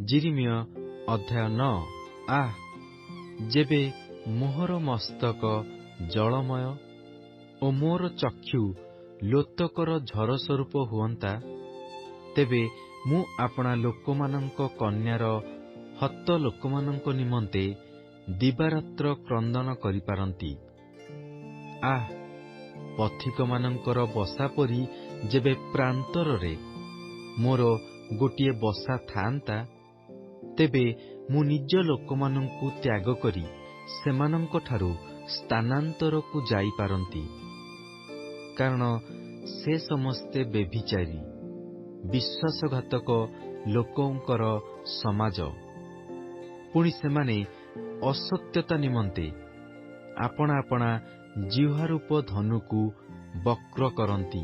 ଯିରିମିୟ ଅଧ୍ୟାୟ 9। ଆଃ, ଯେବେ ମୋହର ମସ୍ତକ ଜଳମୟ ଓ ମୋର ଚକ୍ଷୁ ଲୋତକର ଝର ସ୍ୱରୂପ ହୁଅନ୍ତା, ତେବେ ମୁଁ ଆପଣା ଲୋକମାନଙ୍କ କନ୍ୟାର ହତ ଲୋକମାନଙ୍କ ନିମନ୍ତେ ଦିବାରାତ୍ର କ୍ରନ୍ଦନ କରିପାରନ୍ତି। ଆଃ, ପଥିକମାନଙ୍କର ବସା ପରି ଯେବେ ପ୍ରାନ୍ତରରେ ମୋର ଗୋଟିଏ ବସା ଥାଆନ୍ତା, ତେବେ ମୁଁ ନିଜ ଲୋକମାନଙ୍କୁ ତ୍ୟାଗ କରି ସେମାନଙ୍କଠାରୁ ସ୍ଥାନାନ୍ତରକୁ ଯାଇପାରନ୍ତି। କାରଣ ସେ ସମସ୍ତେ ବ୍ୟଭିଚାରୀ, ବିଶ୍ୱାସଘାତକ ଲୋକଙ୍କର ସମାଜ। ପୁଣି ସେମାନେ ଅସତ୍ୟତା ନିମନ୍ତେ ଆପଣା ଆପଣା ଜିହ୍ୱାରୂପ ଧନୁକୁ ବକ୍ର କରନ୍ତି।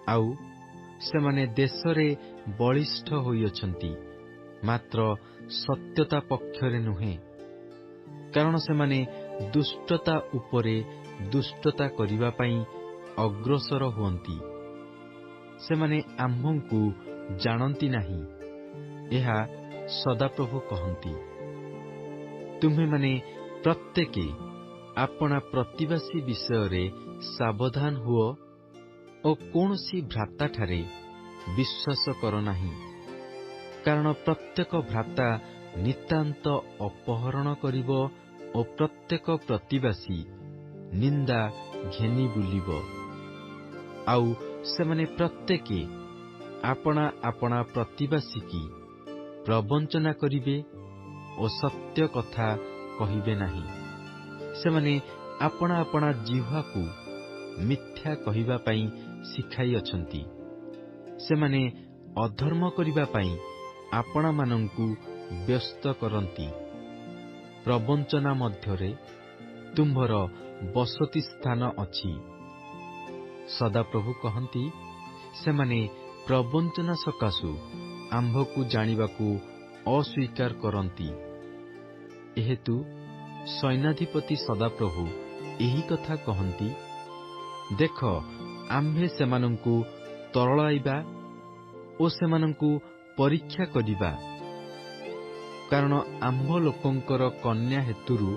ଆଉ ସେମାନେ ଦେଶରେ ବଳିଷ୍ଠ ହୋଇଅଛନ୍ତି, ମାତ୍ର ସତ୍ୟତା ପକ୍ଷରେ ନୁହେଁ। କାରଣ ସେମାନେ ଦୁଷ୍ଟତା ଉପରେ ଦୁଷ୍ଟତା କରିବା ପାଇଁ ଅଗ୍ରସର ହୁଅନ୍ତି। ସେମାନେ ଆମ୍ଭଙ୍କୁ ଜାଣନ୍ତି ନାହିଁ, ଏହା ସଦାପ୍ରଭୁ କହନ୍ତି। ତୁମ୍ଭେମାନେ ପ୍ରତ୍ୟେକେ ଆପଣା ପ୍ରତିବାସୀ ବିଷୟରେ ସାବଧାନ ହୁଅ ଓ କୌଣସି ଭ୍ରାତାଠାରେ ବିଶ୍ୱାସ କର ନାହିଁ। କାରଣ ପ୍ରତ୍ୟେକ ଭ୍ରାତା ନିତାନ୍ତ ଅପହରଣ କରିବ ଓ ପ୍ରତ୍ୟେକ ପ୍ରତିବାସୀ ନିନ୍ଦା ଘେନି ବୁଲିବ। ଆଉ ସେମାନେ ପ୍ରତ୍ୟେକେ ଆପଣା ଆପଣା ପ୍ରତିବାସୀକି ପ୍ରବଞ୍ଚନା କରିବେ ଓ ସତ୍ୟ କଥା କହିବେ ନାହିଁ। ସେମାନେ ଆପଣା ଆପଣା ଜିହ୍ୱାକୁ ମିଥ୍ୟା କହିବା ପାଇଁ ଶିଖାଇଅଛନ୍ତି। ସେମାନେ ଅଧର୍ମ କରିବା ପାଇଁ ଆପଣାମାନଙ୍କୁ ବ୍ୟସ୍ତ କରନ୍ତି। ପ୍ରବଞ୍ଚନା ମଧ୍ୟରେ ତୁମ୍ଭର ବସତି ସ୍ଥାନ ଅଛି। ସଦାପ୍ରଭୁ କହନ୍ତି, ସେମାନେ ପ୍ରବଞ୍ଚନା ସକାଶୁ ଆମ୍ଭକୁ ଜାଣିବାକୁ ଅସ୍ୱୀକାର କରନ୍ତି। ଏହେତୁ ସୈନ୍ୟାଧିପତି ସଦାପ୍ରଭୁ ଏହି କଥା କହନ୍ତି, ଦେଖ, ଆମ୍ଭେ ସେମାନଙ୍କୁ ତରଳାଇବା ଓ ସେମାନଙ୍କୁ ପରୀକ୍ଷା କରିବା। କାରଣ ଆମ୍ଭ ଲୋକଙ୍କର କନ୍ୟା ହେତୁରୁ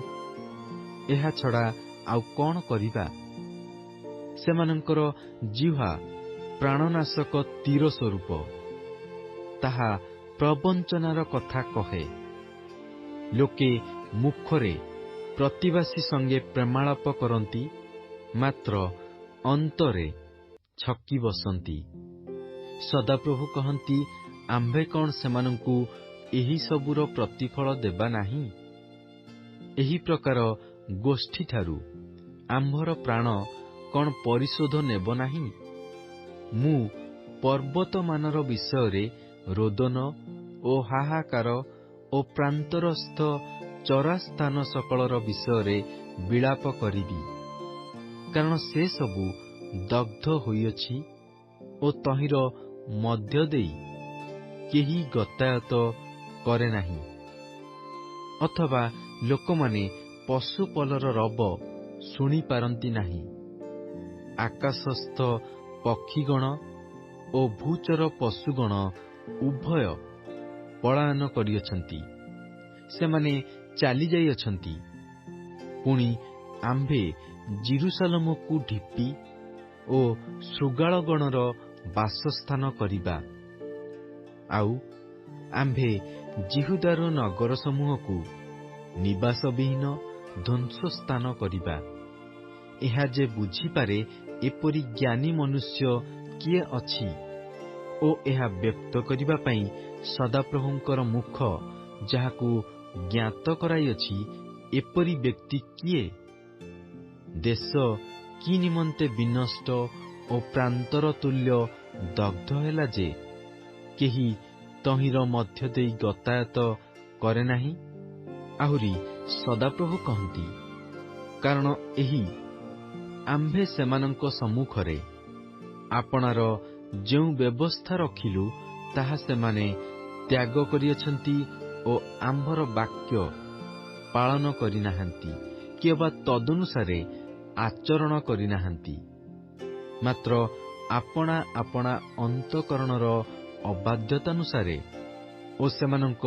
ଏହାଛଡ଼ା ଆଉ କଣ କରିବା? ସେମାନଙ୍କର ଜିହ୍ୱା ପ୍ରାଣନାଶକ ତୀର ସ୍ୱରୂପ, ତାହା ପ୍ରବଞ୍ଚନାର କଥା କହେ। ଲୋକେ ମୁଖରେ ପ୍ରତିବାସୀ ସଙ୍ଗେ ପ୍ରେମାଳାପ କରନ୍ତି, ମାତ୍ର ଅନ୍ତରେ ଛକି ବସନ୍ତି। ସଦାପ୍ରଭୁ କହନ୍ତି, ଆମ୍ଭେ କଣ ସେମାନଙ୍କୁ ଏହି ସବୁର ପ୍ରତିଫଳ ଦେବା ନାହିଁ? ଏହି ପ୍ରକାର ଗୋଷ୍ଠୀଠାରୁ ଆମ୍ଭର ପ୍ରାଣ କଣ ପରିଶୋଧ ନେବ ନାହିଁ? ମୁଁ ପର୍ବତମାନର ବିଷୟରେ ରୋଦନ ଓ ହାହାକାର ଓ ପ୍ରାନ୍ତରସ୍ଥ ଚରାସ୍ଥାନ ସକଳର ବିଷୟରେ ବିଳାପ କରିବି। କାରଣ ସେ ସବୁ ଦଗ୍ଧ ହୋଇଅଛି ଓ ତହିଁର ମଧ୍ୟ ଦେଇ କେହି ଗତାୟତ କରେ ନାହିଁ। ଅଥବା ଲୋକମାନେ ପଶୁପଲର ରବ ଶୁଣିପାରନ୍ତି ନାହିଁ। ଆକାଶସ୍ଥ ପକ୍ଷୀଗଣ ଓ ଭୂଚର ପଶୁଗଣ ଉଭୟ ପଳାୟନ କରିଅଛନ୍ତି। ସେମାନେ ଚାଲିଯାଇଅଛନ୍ତି। ପୁଣି ଆମ୍ଭେ ଜିରୁସାଲମକୁ ଢିପି ଓ ଶୃଗାଳଗଣର ବାସସ୍ଥାନ କରିବା। ଆଉ ଆମ୍ଭେ ଜିହୁଦାର ନଗର ସମୂହକୁ ନିବାସବିହୀନ ଧ୍ୱଂସସ୍ଥାନ କରିବା। ଏହା ଯେ ବୁଝିପାରେ ଏପରି ଜ୍ଞାନୀ ମନୁଷ୍ୟ କିଏ ଅଛି ଓ ଏହା ବ୍ୟକ୍ତ କରିବା ପାଇଁ ସଦାପ୍ରଭୁଙ୍କର ମୁଖ ଯାହାକୁ ଜ୍ଞାତ କରାଇଅଛି ଏପରି ବ୍ୟକ୍ତି କିଏ? ଦେଶ କି ନିମନ୍ତେ ବିନଷ୍ଟ ଓ ପ୍ରାନ୍ତର ତୁଲ୍ୟ ଦଗ୍ଧ ହେଲା ଯେ କେହି ତହିଁର ମଧ୍ୟ ଦେଇ ଗତାୟତ କରେ ନାହିଁ? ଆହୁରି ସଦାପ୍ରଭୁ କହନ୍ତି, କାରଣ ଏହି ଆମ୍ଭେ ସେମାନଙ୍କ ସମ୍ମୁଖରେ ଆପଣାର ଯେଉଁ ବ୍ୟବସ୍ଥା ରଖିଲୁ ତାହା ସେମାନେ ତ୍ୟାଗ କରିଅଛନ୍ତି ଓ ଆମ୍ଭର ବାକ୍ୟ ପାଳନ କରିନାହାନ୍ତି କି ଅବା ତଦନୁସାରେ ଆଚରଣ କରିନାହାନ୍ତି। ମାତ୍ର ଆପଣା ଆପଣା ଅନ୍ତଃକରଣର ଅବାଧ୍ୟତାନୁସାରେ ଓ ସେମାନଙ୍କ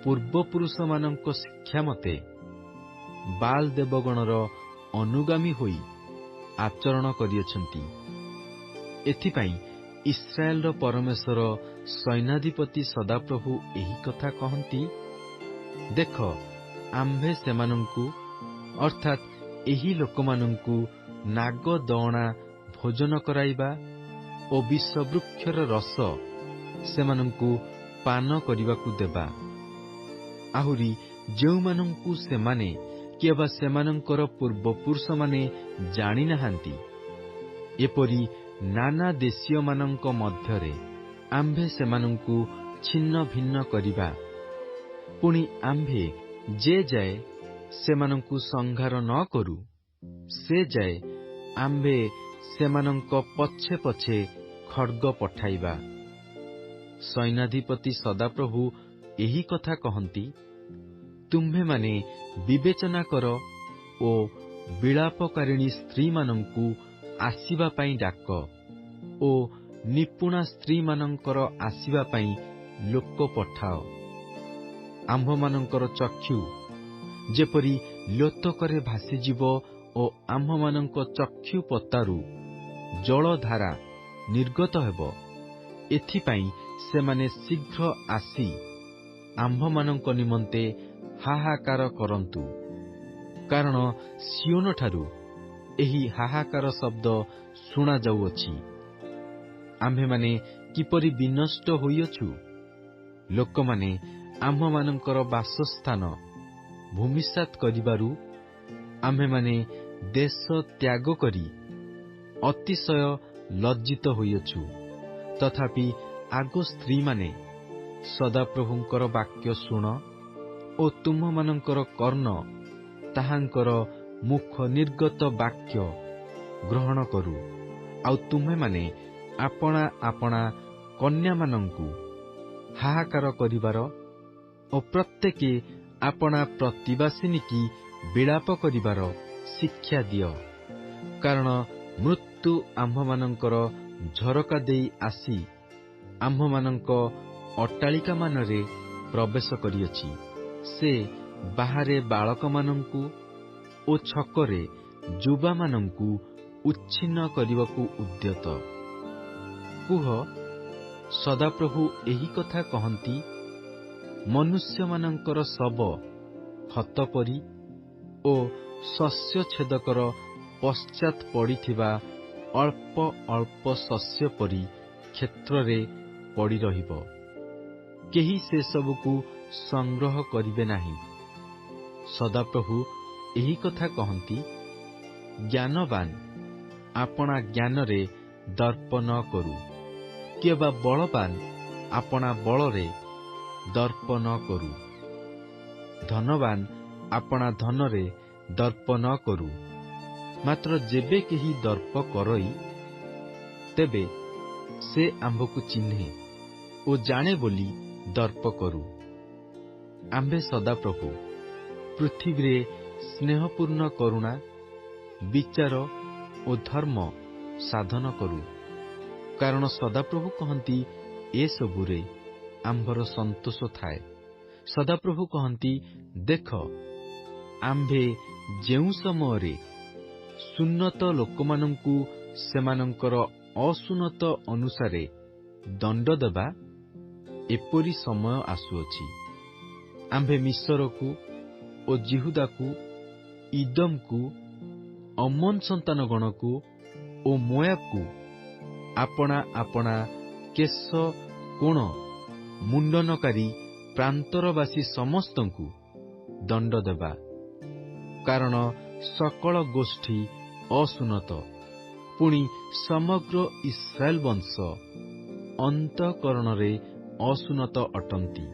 ପୂର୍ବପୁରୁଷମାନଙ୍କ ଶିକ୍ଷା ମତେ ବାଲ ଦେବଗଣର ଅନୁଗାମୀ ହୋଇ ଆଚରଣ କରିଅଛନ୍ତି। ଏଥିପାଇଁ ଇସ୍ରାଏଲର ପରମେଶ୍ୱର ସୈନ୍ୟାଧିପତି ସଦାପ୍ରଭୁ ଏହି କଥା କହନ୍ତି, ଦେଖ, ଆମ୍ଭେ ସେମାନଙ୍କୁ ଅର୍ଥାତ୍ ଏହି ଲୋକମାନଙ୍କୁ ନାଗଦଅଣା ଭୋଜନ କରାଇବା ଓ ବିଷବୃକ୍ଷର ରସ ସେମାନଙ୍କୁ ପାନ କରିବାକୁ ଦେବା। ଆହୁରି ଯେଉଁମାନଙ୍କୁ ସେମାନେ କିମ୍ବା ସେମାନଙ୍କର ପୂର୍ବପୁରୁଷମାନେ ଜାଣିନାହାନ୍ତି, ଏପରି ନାନା ଦେଶୀୟମାନଙ୍କ ମଧ୍ୟରେ ଆମ୍ଭେ ସେମାନଙ୍କୁ ଛିନ୍ନ ଭିନ୍ନ କରିବା। ପୁଣି ଆମ୍ଭେ ଯେ ଯାଏ ସେମାନଙ୍କୁ ସଂହାର ନ କରୁ, ସେ ଯାଏ ଆମ୍ଭେ ସେମାନଙ୍କ ପଛେ ପଛେ ଖଡ୍ଗ ପଠାଇବା। ସୈନ୍ୟାଧିପତି ସଦାପ୍ରଭୁ ଏହି କଥା କହନ୍ତି, ତୁମ୍ଭେମାନେ ବିବେଚନା କର ଓ ବିଳାପକାରିଣୀ ସ୍ତ୍ରୀମାନଙ୍କୁ ଆସିବା ପାଇଁ ଡାକ ଓ ନିପୁଣା ସ୍ତ୍ରୀମାନଙ୍କର ଆସିବା ପାଇଁ ଲୋକ ପଠାଅ। ଆମ୍ଭମାନଙ୍କର ଚକ୍ଷୁ ଯେପରି ଲୋତକରେ ଭାସିଯିବ ଓ ଆମ୍ଭମାନଙ୍କ ଚକ୍ଷୁ ପତାରୁ ଜଳଧାରା ନିର୍ଗତ ହେବ, ଏଥିପାଇଁ ସେମାନେ ଶୀଘ୍ର ଆସି ଆମ୍ଭମାନଙ୍କ ନିମନ୍ତେ ହାହାକାର କରନ୍ତୁ। କାରଣ ସିଓନଠାରୁ ଏହି ହାହାକାର ଶବ୍ଦ ଶୁଣାଯାଉଅଛି, ଆମ୍ଭେମାନେ କିପରି ବିନଷ୍ଟ ହୋଇଅଛୁ। ଲୋକମାନେ ଆମ୍ଭମାନଙ୍କର ବାସସ୍ଥାନ ଭୂମିସାତ୍ କରିବାରୁ ଆମ୍ଭେମାନେ ଦେଶ ତ୍ୟାଗ କରି ଅତିଶୟ ଲଜ୍ଜିତ ହୋଇଅଛୁ। ତଥାପି ଆଗ ସ୍ତ୍ରୀମାନେ ସଦାପ୍ରଭୁଙ୍କର ବାକ୍ୟ ଶୁଣ ଓ ତୁମ୍ଭମାନଙ୍କର କର୍ଣ୍ଣ ତାହାଙ୍କର ମୁଖ ନିର୍ଗତ ବାକ୍ୟ ଗ୍ରହଣ କରୁ। ଆଉ ତୁମ୍ଭେମାନେ ଆପଣା ଆପଣା କନ୍ୟାମାନଙ୍କୁ ହାହାକାର କରିବାର ଓ ପ୍ରତ୍ୟେକେ ଆପଣା ପ୍ରତିବାସିନୀକି ବିଳାପ କରିବାର ଶିକ୍ଷା ଦିଅ। କାରଣ ମୃତ୍ୟୁ ଆମ୍ଭମାନଙ୍କର ଝରକା ଦେଇ ଆସି ଆମ୍ଭମାନଙ୍କ ଅଟ୍ଟାଳିକାମାନରେ ପ୍ରବେଶ କରିଅଛି। ସେ ବାହାରେ ବାଳକମାନଙ୍କୁ ଓ ଛକରେ ଯୁବାମାନଙ୍କୁ ଉଚ୍ଛିନ୍ନ କରିବାକୁ ଉଦ୍ୟତ। କୁହ, ସଦାପ୍ରଭୁ ଏହି କଥା କହନ୍ତି, ମନୁଷ୍ୟମାନଙ୍କର ଶବ ଖତ ପରି ଓ ଶସ୍ୟଛେଦକର ପଶ୍ଚାତ୍ ପଡ଼ିଥିବା ଅଳ୍ପ ଅଳ୍ପ ଶସ୍ୟ ପରି କ୍ଷେତ୍ରରେ ପଡ଼ି ରହିବ। କେହି ସେସବୁକୁ ସଂଗ୍ରହ କରିବେ ନାହିଁ। ସଦାପ୍ରଭୁ ଏହି କଥା କହନ୍ତି, ଜ୍ଞାନବାନ ଆପଣା ଜ୍ଞାନରେ ଦର୍ପ ନ କରୁ, କିମ୍ବା ବଳବାନ ଆପଣା ବଳରେ ଦର୍ପ ନ କରୁ। ଧନବାନ ଆପଣା ଧନରେ ଦର୍ପ ନ କରୁ। ମାତ୍ର ଯେବେ କେହି ଦର୍ପ କରଇ, ତେବେ ସେ ଆମ୍ଭକୁ ଚିହ୍ନେ ଓ ଜାଣେ ବୋଲି ଦର୍ପ କରୁ। ଆମ୍ଭେ ସଦାପ୍ରଭୁ ପୃଥିବୀରେ ସ୍ନେହପୂର୍ଣ୍ଣ କରୁଣା, ବିଚାର ଓ ଧର୍ମ ସାଧନ କରୁ। କାରଣ ସଦାପ୍ରଭୁ କହନ୍ତି, ଏସବୁରେ ଆମ୍ଭର ସନ୍ତୋଷ ଥାଏ। ସଦାପ୍ରଭୁ କହନ୍ତି, ଦେଖ, ଆମ୍ଭେ ଯେଉଁ ସମୟରେ ସୁନ୍ନତ ଲୋକମାନଙ୍କୁ ସେମାନଙ୍କର ଅସୁନ୍ନତ ଅନୁସାରେ ଦଣ୍ଡ ଦେବା, ଏପରି ସମୟ ଆସୁଅଛି। ଆମ୍ଭେ ମିଶରକୁ ଓ ଜିହୁଦାକୁ, ଇଦମକୁ, ଅମୋନ ସନ୍ତାନଗଣକୁ ଓ ମୋୟାବକୁ ଆପଣା ଆପଣା କେଶ କୋଣ ମୁଣ୍ଡନକାରୀ ପ୍ରାନ୍ତରବାସୀ ସମସ୍ତଙ୍କୁ ଦଣ୍ଡ ଦେବା। କାରଣ ସକଳ ଗୋଷ୍ଠୀ ଅସୁନ୍ନତ, ପୁଣି ସମଗ୍ର ଇସ୍ରାଏଲ ବଂଶ ଅନ୍ତଃକରଣରେ ଅସୁନ୍ନତ ଅଟନ୍ତି।